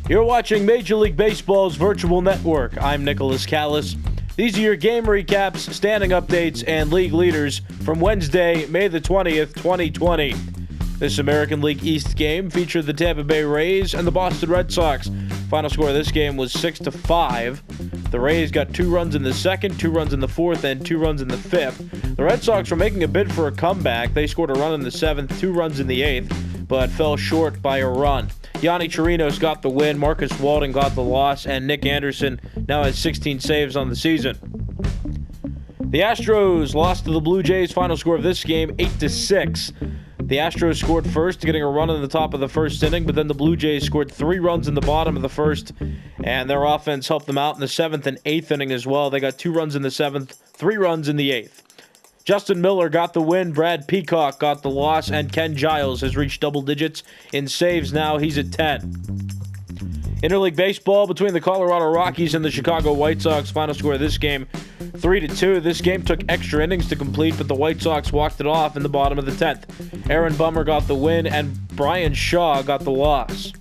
You're watching Major League Baseball's virtual network. I'm Nicholas Callis. These are your game recaps, standing updates, and league leaders from Wednesday, May the 20th, 2020. This American League East game featured the Tampa Bay Rays and the Boston Red Sox. Final score of this game was 6-5. The Rays got 2 runs in the second, 2 runs in the fourth, and 2 runs in the fifth. The Red Sox were making a bid for a comeback. They scored a run in the seventh, 2 runs in the eighth, but fell short by a run. Yanni Chirinos got the win, Marcus Walden got the loss, and Nick Anderson now has 16 saves on the season. The Astros lost to the Blue Jays. Final score of this game, 8-6. The Astros scored first, getting a run in the top of the first inning, but then the Blue Jays scored 3 runs in the bottom of the first, and their offense helped them out in the 7th and 8th inning as well. They got 2 runs in the 7th, 3 runs in the 8th. Justin Miller got the win, Brad Peacock got the loss, and Ken Giles has reached double digits in saves now. He's at 10. Interleague baseball between the Colorado Rockies and the Chicago White Sox. Final score of this game, 3-2. This game took extra innings to complete, but the White Sox walked it off in the bottom of the 10th. Aaron Bummer got the win, and Brian Shaw got the loss.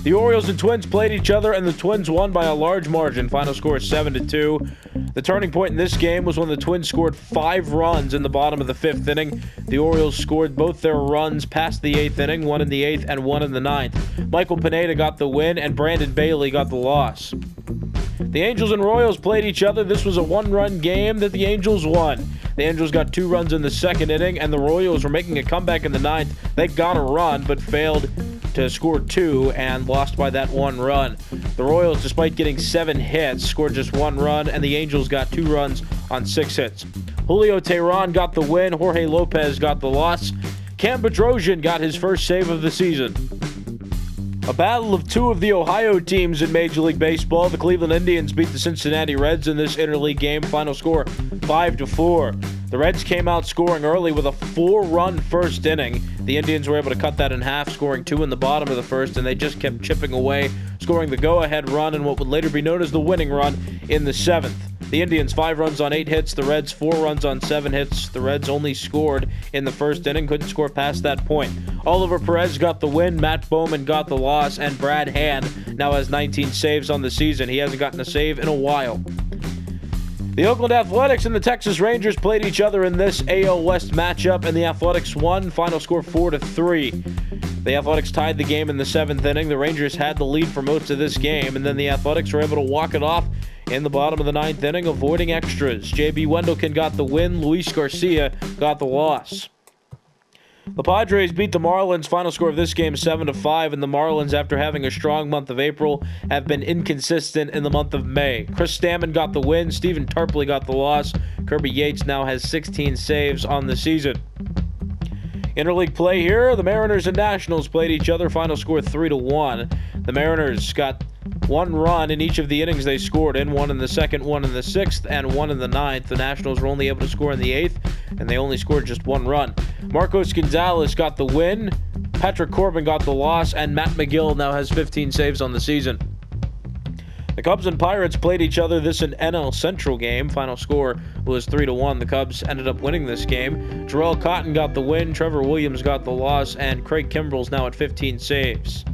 The Orioles and Twins played each other, and the Twins won by a large margin. Final score is 7-2. The turning point in this game was when the Twins scored 5 runs in the bottom of the 5th inning. The Orioles scored both their runs past the 8th inning, 1 in the 8th and 1 in the 9th. Michael Pineda got the win, and Brandon Bailey got the loss. The Angels and Royals played each other. This was a 1-run game that the Angels won. The Angels got 2 runs in the 2nd inning, and the Royals were making a comeback in the 9th. They got a run, but failed to score 2 and lost by that 1 run. The Royals, despite getting 7 hits, scored just 1 run, and the Angels got 2 runs on 6 hits. Julio Teheran got the win. Jorge Lopez got the loss. Cam Bedrosian got his first save of the season. A battle of 2 of the Ohio teams in Major League Baseball. The Cleveland Indians beat the Cincinnati Reds in this interleague game. Final score, 5-4. The Reds came out scoring early with a 4-run first inning. The Indians were able to cut that in half, scoring 2 in the bottom of the first, and they just kept chipping away, scoring the go-ahead run and what would later be known as the winning run in the 7th. The Indians 5 runs on 8 hits, the Reds 4 runs on 7 hits. The Reds only scored in the first inning, couldn't score past that point. Oliver Perez got the win, Matt Bowman got the loss, and Brad Hand now has 19 saves on the season. He hasn't gotten a save in a while. The Oakland Athletics and the Texas Rangers played each other in this AL West matchup, and the Athletics won. Final score 4-3. The Athletics tied the game in the 7th inning. The Rangers had the lead for most of this game, and then the Athletics were able to walk it off in the bottom of the 9th inning, avoiding extras. J.B. Wendelken got the win. Luis Garcia got the loss. The Padres beat the Marlins. Final score of this game, 7-5, and the Marlins, after having a strong month of April, have been inconsistent in the month of May. Chris Stammen got the win. Stephen Tarpley got the loss. Kirby Yates now has 16 saves on the season. Interleague play here, the Mariners and Nationals played each other. Final score 3-1. The Mariners got 1 run in each of the innings they scored in, 1 in the 2nd, 1 in the 6th, and 1 in the 9th. The Nationals were only able to score in the 8th, and they only scored just 1 run. Marcos Gonzalez got the win, Patrick Corbin got the loss, and Matt McGill now has 15 saves on the season. The Cubs and Pirates played each other. This an NL Central game. Final score was 3-1. The Cubs ended up winning this game. Jarrell Cotton got the win, Trevor Williams got the loss, and Craig Kimbrell's now at 15 saves.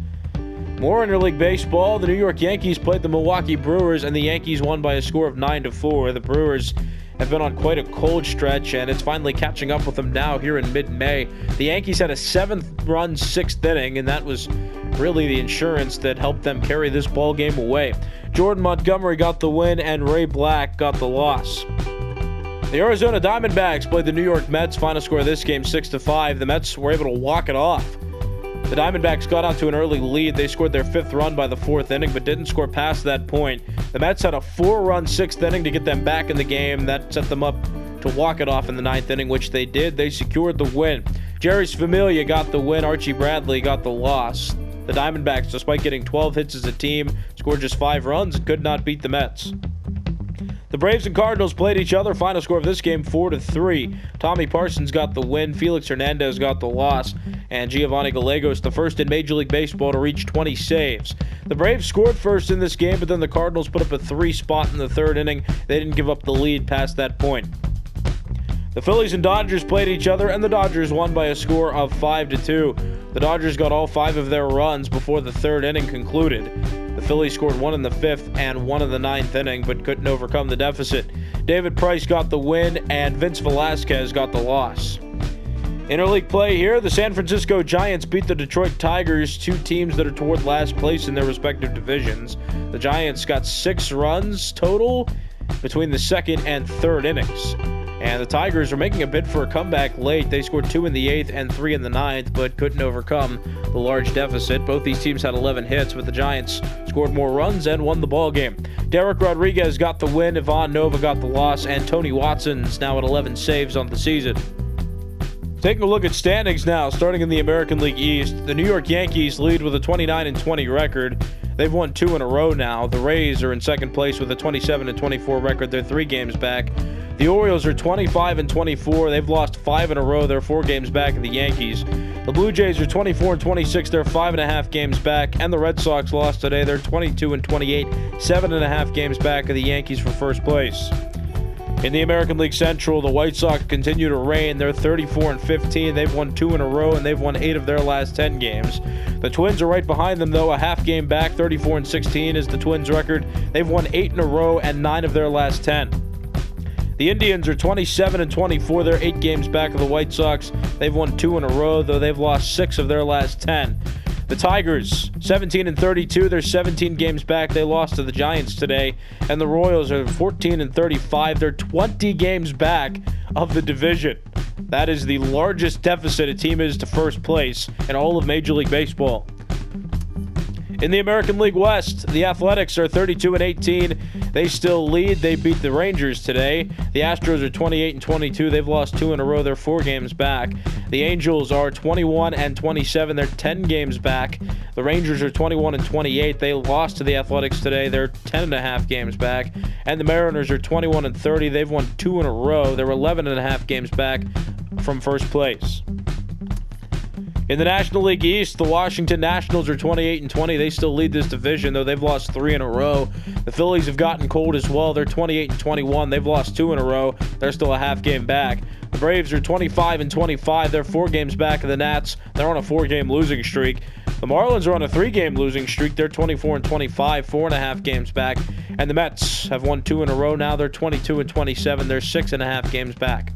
More interleague baseball. The New York Yankees played the Milwaukee Brewers, and the Yankees won by a score of 9-4. The Brewers have been on quite a cold stretch, and it's finally catching up with them now here in mid-May. The Yankees had a 7th-run 6th inning, and that was really the insurance that helped them carry this ball game away. Jordan Montgomery got the win, and Ray Black got the loss. The Arizona Diamondbacks played the New York Mets. Final score of this game, 6-5. The Mets were able to walk it off. The Diamondbacks got out to an early lead. They scored their 5th run by the 4th inning, but didn't score past that point. The Mets had a 4-run 6th inning to get them back in the game. That set them up to walk it off in the 9th inning, which they did. They secured the win. Jeurys Familia got the win. Archie Bradley got the loss. The Diamondbacks, despite getting 12 hits as a team, scored just 5 runs and could not beat the Mets. The Braves and Cardinals played each other. Final score of this game, 4-3. Tommy Parsons got the win, Felix Hernandez got the loss, and Giovanni Gallegos, the first in Major League Baseball to reach 20 saves. The Braves scored first in this game, but then the Cardinals put up a 3 spot in the 3rd inning. They didn't give up the lead past that point. The Phillies and Dodgers played each other, and the Dodgers won by a score of 5-2. The Dodgers got all 5 of their runs before the third inning concluded. The Phillies scored 1 in the 5th and 1 in the 9th inning, but couldn't overcome the deficit. David Price got the win, and Vince Velasquez got the loss. Interleague play here, the San Francisco Giants beat the Detroit Tigers, 2 teams that are toward last place in their respective divisions. The Giants got 6 runs total between the second and third innings. And the Tigers are making a bid for a comeback late. They scored 2 in the 8th and 3 in the 9th, but couldn't overcome the large deficit. Both these teams had 11 hits, but the Giants scored more runs and won the ball game. Derek Rodriguez got the win, Ivan Nova got the loss, and Tony Watson's now at 11 saves on the season. Taking a look at standings now, starting in the American League East, the New York Yankees lead with a 29-20 record. They've won 2 in a row now. The Rays are in second place with a 27-24 record. They're 3 games back. The Orioles are 25-24. They've lost 5 in a row. They're 4 games back of the Yankees. The Blue Jays are 24-26. They're 5.5 games back. And the Red Sox lost today. They're 22-28, 7.5 games back of the Yankees for first place. In the American League Central, the White Sox continue to reign. They're 34-15. They've won 2 in a row, and they've won 8 of their last 10 games. The Twins are right behind them, though, a half game back. 34-16 is the Twins' record. They've won 8 in a row and 9 of their last 10. The Indians are 27-24. They're 8 games back of the White Sox. They've won 2 in a row, though they've lost 6 of their last 10. The Tigers, 17-32. They're 17 games back. They lost to the Giants today. And the Royals are 14-35. They're 20 games back of the division. That is the largest deficit a team is to first place in all of Major League Baseball. In the American League West, the Athletics are 32-18. They still lead. They beat the Rangers today. The Astros are 28-22. They've lost 2 in a row. They're 4 games back. The Angels are 21-27. They're 10 games back. The Rangers are 21-28. They lost to the Athletics today. They're 10.5 games back. And the Mariners are 21-30. They've won 2 in a row. They're 11.5 games back from first place. In the National League East, the Washington Nationals are 28-20. They still lead this division, though they've lost 3 in a row. The Phillies have gotten cold as well. They're 28-21. They've lost 2 in a row. They're still a half game back. The Braves are 25-25. They're 4 games back of the Nats. They're on a 4-game losing streak. The Marlins are on a 3-game losing streak. They're 24-25, 4.5 games back. And the Mets have won 2 in a row now. They're 22-27. They're 6.5 games back.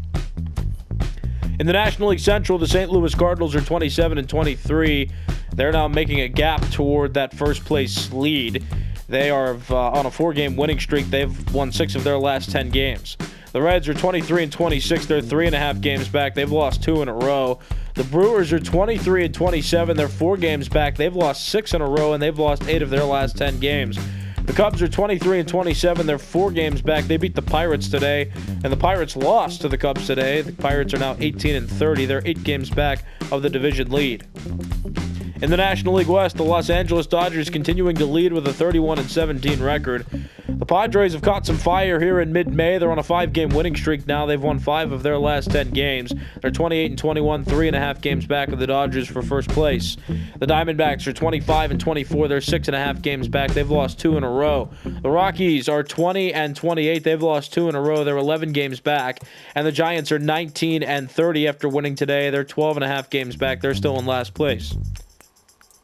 In the National League Central, the St. Louis Cardinals are 27-23. They're now making a gap toward that first place lead. They are on a 4-game winning streak. They've won 6 of their last 10 games. The Reds are 23-26. They're 3.5 games back. They've lost 2 in a row. The Brewers are 23-27. They're 4 games back. They've lost 6 in a row, and they've lost 8 of their last 10 games. The Cubs are 23-27. They're 4 games back. They beat the Pirates today, and the Pirates lost to the Cubs today. The Pirates are now 18-30. They're 8 games back of the division lead. In the National League West, the Los Angeles Dodgers continuing to lead with a 31-17 record. The Padres have caught some fire here in mid-May. They're on a 5-game winning streak now. They've won 5 of their last 10 games. They're 28-21, 3.5 games back of the Dodgers for first place. The Diamondbacks are 25-24. They're 6.5 games back. They've lost 2 in a row. The Rockies are 20-28. They've lost 2 in a row. They're 11 games back. And the Giants are 19-30 after winning today. They're 12.5 games back. They're still in last place.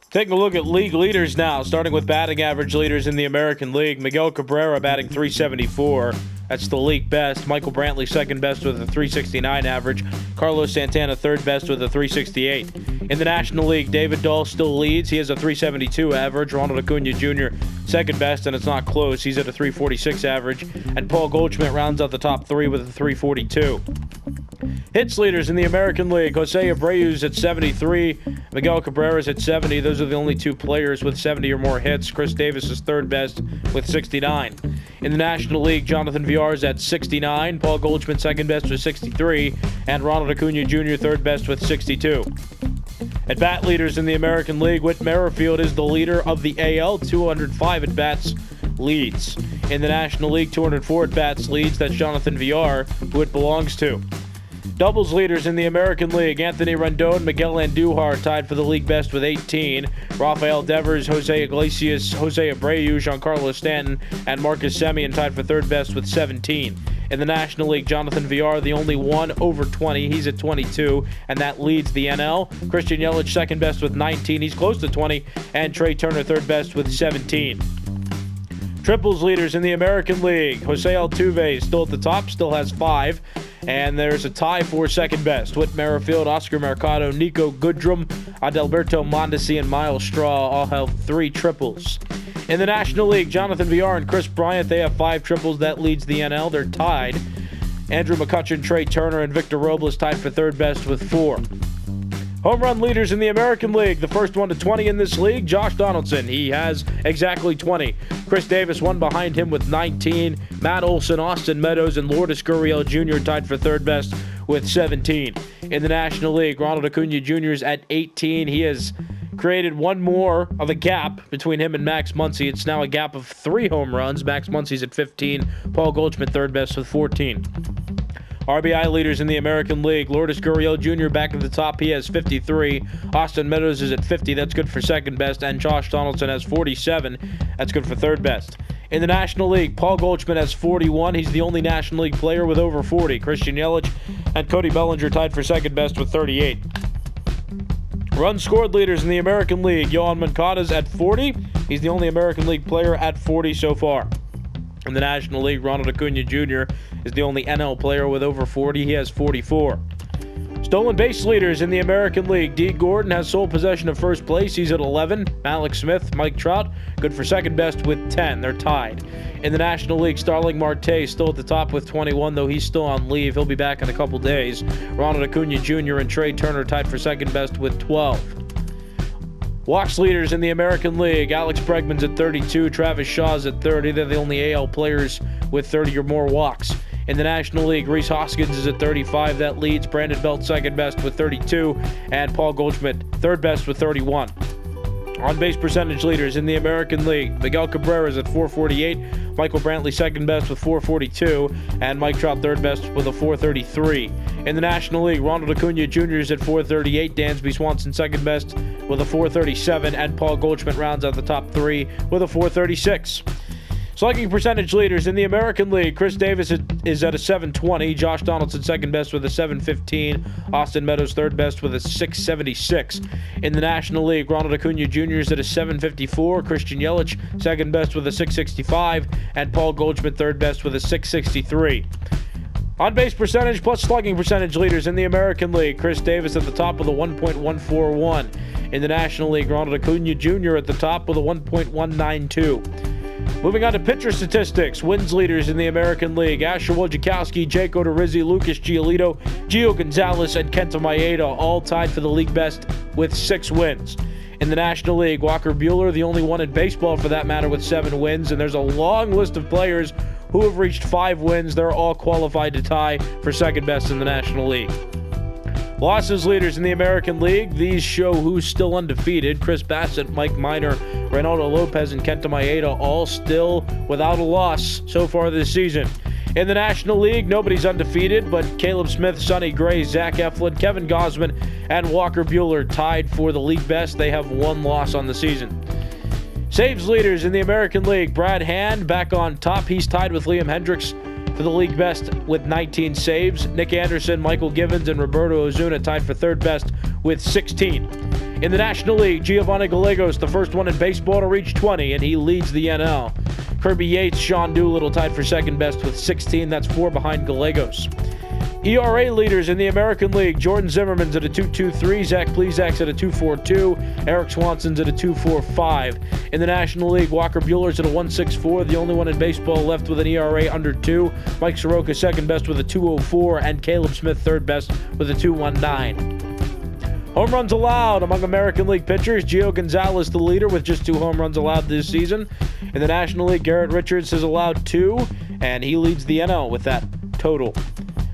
Taking a look at league leaders now, starting with batting average leaders in the American League. Miguel Cabrera batting .374. That's the league best. Michael Brantley second best with a .369 average. Carlos Santana third best with a .368. In the National League, David Dahl still leads. He has a .372 average. Ronald Acuna Jr. second best, and it's not close. He's at a .346 average. And Paul Goldschmidt rounds out the top 3 with a .342. Hits leaders in the American League. Jose Abreu's at 73. Miguel Cabrera's at 70. Those are the only 2 players with 70 or more hits. Chris Davis is third best with 69. In the National League, Jonathan Villar's at 69. Paul Goldschmidt second best with 63. And Ronald Acuna Jr. third best with 62. At bat leaders in the American League, Whit Merrifield is the leader of the AL. 205 at bats leads. In the National League, 204 at bats leads. That's Jonathan Villar, who it belongs to. Doubles leaders in the American League, Anthony Rendon, Miguel Andujar tied for the league best with 18. Rafael Devers, Jose Iglesias, Jose Abreu, Giancarlo Stanton, and Marcus Semien tied for third best with 17. In the National League, Jonathan Villar, the only one over 20. He's at 22, and that leads the NL. Christian Yelich, second best with 19. He's close to 20. And Trey Turner, third best with 17. Triples leaders in the American League. Jose Altuve is still at the top, still has 5. And there's a tie for second best. Whit Merrifield, Oscar Mercado, Nico Goodrum, Adalberto Mondesi, and Miles Straw all have 3 triples. In the National League, Jonathan Villar and Chris Bryant, they have 5 triples. That leads the NL. They're tied. Andrew McCutchen, Trey Turner, and Victor Robles tied for third best with 4. Home run leaders in the American League. The first one to 20 in this league, Josh Donaldson. He has exactly 20. Chris Davis, one behind him with 19. Matt Olson, Austin Meadows, and Lourdes Gurriel Jr. tied for third best with 17. In the National League, Ronald Acuna Jr. is at 18. He has created one more of a gap between him and Max Muncy. It's now a gap of 3 home runs. Max Muncy's at 15. Paul Goldschmidt, third best with 14. RBI leaders in the American League. Lourdes Gurriel Jr. back at the top. He has 53. Austin Meadows is at 50. That's good for second best. And Josh Donaldson has 47. That's good for third best. In the National League, Paul Goldschmidt has 41. He's the only National League player with over 40. Christian Yelich and Cody Bellinger tied for second best with 38. Runs scored leaders in the American League. Yohan Moncada's at 40. He's the only American League player at 40 so far. In the National League, Ronald Acuna Jr. is the only NL player with over 40. He has 44. Stolen base leaders in the American League. D. Gordon has sole possession of first place. He's at 11. Alex Smith, Mike Trout, good for second best with 10. They're tied. In the National League, Starling Marte still at the top with 21, though he's still on leave. He'll be back in a couple days. Ronald Acuna Jr. and Trey Turner tied for second best with 12. Walks leaders in the American League. Alex Bregman's at 32. Travis Shaw's at 30. They're the only AL players with 30 or more walks. In the National League, Rhys Hoskins is at 35. That leads Brandon Belt second best with 32. And Paul Goldschmidt third best with 31. On-base percentage leaders in the American League. Miguel Cabrera is at 448. Michael Brantley second best with 442. And Mike Trout third best with a 433. In the National League, Ronald Acuna Jr. is at 438. Dansby Swanson second best with a 437. And Paul Goldschmidt rounds out the top 3 with a 436. Slugging percentage leaders in the American League. Chris Davis is at a 720. Josh Donaldson second best with a 715. Austin Meadows third best with a 676. In the National League, Ronald Acuna Jr. is at a 754. Christian Yelich second best with a 665. And Paul Goldschmidt third best with a 663. On-base percentage plus slugging percentage leaders in the American League. Chris Davis at the top with a 1.141. In the National League, Ronald Acuna Jr. at the top with a 1.192. Moving on to pitcher statistics. Wins leaders in the American League. Asher Wojciechowski, Jake Odorizzi, Lucas Giolito, Gio Gonzalez, and Kenta Maeda all tied for the league best with 6 wins. In the National League, Walker Buehler, the only one in baseball for that matter, with 7 wins. And there's a long list of players who have reached 5 wins. They're all qualified to tie for second best in the National League. Losses leaders in the American League. These show who's still undefeated. Chris Bassett, Mike Minor, Reynaldo Lopez, and Kenta Maeda all still without a loss so far this season. In the National League, nobody's undefeated, but Caleb Smith, Sonny Gray, Zach Eflin, Kevin Gausman, and Walker Buehler tied for the league best. They have 1 loss on the season. Saves leaders in the American League. Brad Hand back on top. He's tied with Liam Hendricks for the league best with 19 saves. Nick Anderson, Michael Givens, and Roberto Ozuna tied for third best with 16. In the National League, Giovanni Gallegos, the first one in baseball to reach 20, and he leads the NL. Kirby Yates, Sean Doolittle tied for second best with 16. That's 4 behind Gallegos. ERA leaders in the American League. Jordan Zimmerman's at a 2.23. Zach Plezak's at a 2.42. Eric Swanson's at a 2.45. In the National League, Walker Buehler's at a 1.64. The only one in baseball left with an ERA under 2. Mike Soroka second best with a 2.04. And Caleb Smith third best with a 2.19. Home runs allowed among American League pitchers. Gio Gonzalez the leader with just 2 home runs allowed this season. In the National League, Garrett Richards has allowed 2, and he leads the NL with that total.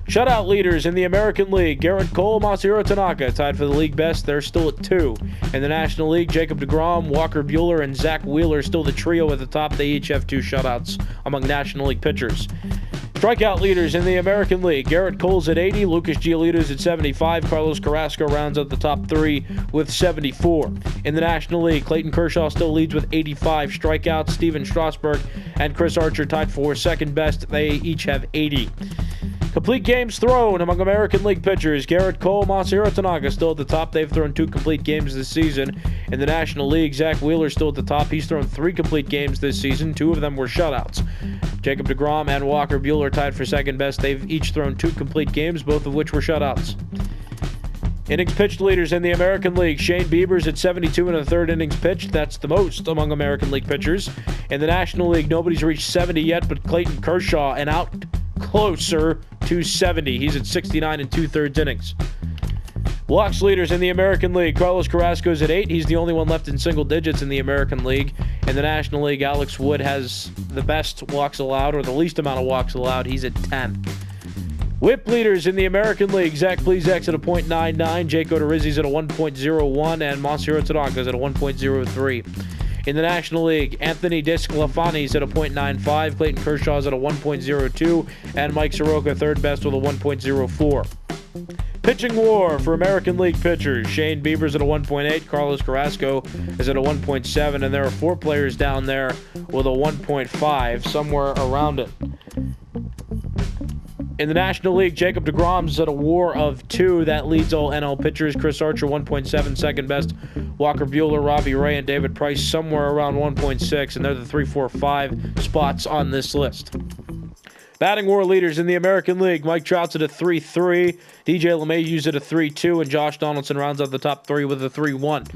Shutout leaders in the American League. Garrett Cole, Masahiro Tanaka tied for the league best. They're still at 2. In the National League, Jacob deGrom, Walker Buehler, and Zach Wheeler still the trio at the top. They each have 2 shutouts among National League pitchers. Strikeout leaders in the American League. Garrett Cole's at 80, Lucas Giolito's at 75, Carlos Carrasco rounds out the top three with 74. In the National League, Clayton Kershaw still leads with 85 strikeouts. Steven Strasburg and Chris Archer tied for second best. They each have 80. Complete games thrown among American League pitchers. Garrett Cole, Masahiro Tanaka still at the top. They've thrown 2 complete games this season. In the National League, Zach Wheeler still at the top. He's thrown 3 complete games this season. 2 of them were shutouts. Jacob deGrom and Walker Buehler tied for second best. They've each thrown 2 complete games, both of which were shutouts. Innings pitched leaders in the American League. Shane Bieber's at 72 in the third innings pitched. That's the most among American League pitchers. In the National League, nobody's reached 70 yet, but Clayton Kershaw, and out closer to 70. He's at 69 and 2/3 innings. Walks leaders in the American League. Carlos Carrasco's at 8. He's the only one left in single digits in the American League. In the National League, Alex Wood has the best walks allowed, or the least amount of walks allowed. He's at 10. Whip leaders in the American League. Zach Plezak's at a .99, Jake Odorizzi's at a 1.01, and Masahiro Tanaka's at a 1.03. In the National League, Anthony DeSclafani's at a .95, Clayton Kershaw's at a 1.02, and Mike Soroka third best with a 1.04. Pitching war for American League pitchers. Shane Bieber's at a 1.8, Carlos Carrasco is at a 1.7, and there are 4 players down there with a 1.5, somewhere around it. In the National League, Jacob deGrom's at a WAR of 2. That leads all NL pitchers. Chris Archer, 1.7, second best. Walker Buehler, Robbie Ray, and David Price somewhere around 1.6, and they're the 3, 4, 5 spots on this list. Batting war leaders in the American League. Mike Trout's at a 3.3, DJ LeMahieu's at a 3.2, and Josh Donaldson rounds out the top 3 with a 3.1.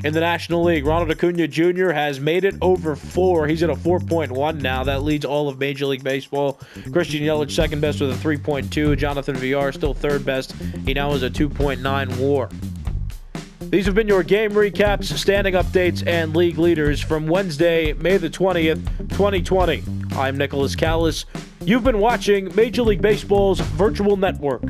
In the National League, Ronald Acuna Jr. has made it over 4. He's at a 4.1 now. That leads all of Major League Baseball. Christian Yelich second best with a 3.2. Jonathan Villar still third best. He now has a 2.9 WAR. These have been your game recaps, standing updates, and league leaders from Wednesday, May the 20th, 2020. I'm Nicholas Callis. You've been watching Major League Baseball's Virtual Network.